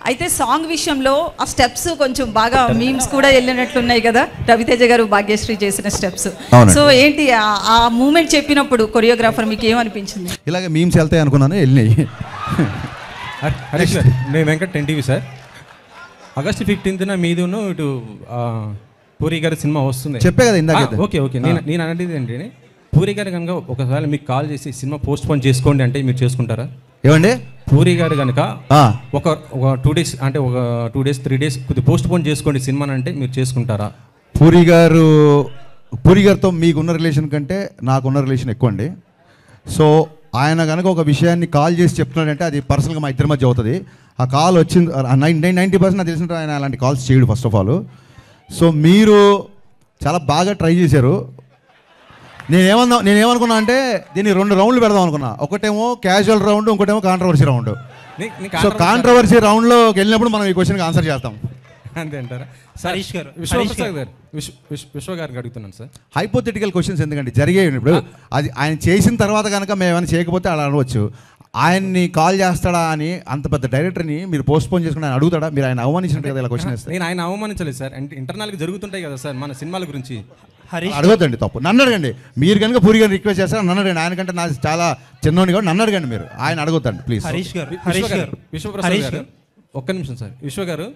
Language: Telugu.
అయితే సాంగ్ విషయంలో ఆ స్టెప్స్ కొంచెం బాగా మీమ్స్ కూడా వెళ్ళినట్లున్నాయి కదా, రవితేజ గారు భాగ్యశ్రీ చేసిన స్టెప్స్. సో ఏంటి ఆ మూమెంట్ చెప్పినప్పుడు కొరియోగ్రాఫర్ మీకు ఏమనిపించింది? ఇలాగే మీమ్స్ వెళ్తాయి అనుకున్నాను, వెళ్ళినాయి. హరీష్ గారు, నేను వెంకట్ 10 టీవీ సార్. ఆగస్టు 15న మీదును ఇటు పూరి గారి సినిమా వస్తుంది చెప్పే కదా ఇందాక. ఓకే ఓకే, నేను అనేది ఏంటి, పూరి గారు కనుక ఒకసారి మీకు కాల్ చేసి సినిమా పోస్ట్ పోన్ చేసుకోండి అంటే మీరు చేసుకుంటారా? ఏమండి, పూరి గారు కనుక ఒక 2 డేస్ అంటే ఒక 2 డేస్ 3 డేస్ కొద్దిగా పోస్ట్ పోన్ చేసుకోండి సినిమా అంటే మీరు చేసుకుంటారా? పూరి గారితో మీకున్న రిలేషన్ కంటే నాకున్న రిలేషన్ ఎక్కువ అండి. సో ఆయన కనుక ఒక విషయాన్ని కాల్ చేసి చెప్తున్నాడంటే అది పర్సనల్గా మా ఇద్దరి మధ్య అవుతుంది. ఆ కాల్ వచ్చింది 90% నాకు తెలిసినట్టు ఆయన అలాంటి కాల్స్ చేయడు ఫస్ట్ ఆఫ్ ఆల్. సో మీరు చాలా బాగా ట్రై చేశారు. నేనేమనుకున్నా అంటే దీన్ని 2 రౌండ్లు పెడదాం అనుకున్నా. ఒకటేమో క్యాజువల్ రౌండ్, ఇంకోటేమో కాంట్రవర్సీ రౌండ్. సో కాంట్రవర్సీ రౌండ్లోకి వెళ్ళినప్పుడు మనం ఈ క్వశ్చన్కి ఆన్సర్ చేస్తాం. అంతే అంటారా? హరీష్ గారు, విశ్వ గారికి అడుగుతున్నాను సార్. హైపోథెటికల్ క్వశ్చన్స్ ఎందుకంటే జరిగాయి. ఇప్పుడు అది ఆయన చేసిన తర్వాత కనుక మేము ఏమైనా చేయకపోతే అలా అనవచ్చు. ఆయన్ని కాల్ చేస్తాడా అని అంత పెద్ద డైరెక్టర్ని మీరు పోస్ట్ పోన్ చేసుకుని ఆయన అడుగుతాడా? మీరు ఆయన అవమానించినట్టు కదా ఇలా క్వశ్చన్ వేస్తే. నేను ఆయన అవమానించలేదు సార్, అంటే ఇంటర్నల్గా జరుగుతుంటాయి కదా సార్ మన సినిమాల గురించి. అడగొద్దండి, తప్పు. నన్ను అడగండి. మీరు కనుక పూరి గారిని రిక్వెస్ట్ చేస్తారా నన్ను అడగండి. ఆయన కంటే నాకు చాలా చిన్నోని కూడా నన్ను అడగండి. మీరు ఆయన అడగొద్దండి ప్లీజ్. హరీష్ గారు, విశ్వప్రసాద్ గారు, ఒక్క నిమిషం సార్. విశ్వ గారు,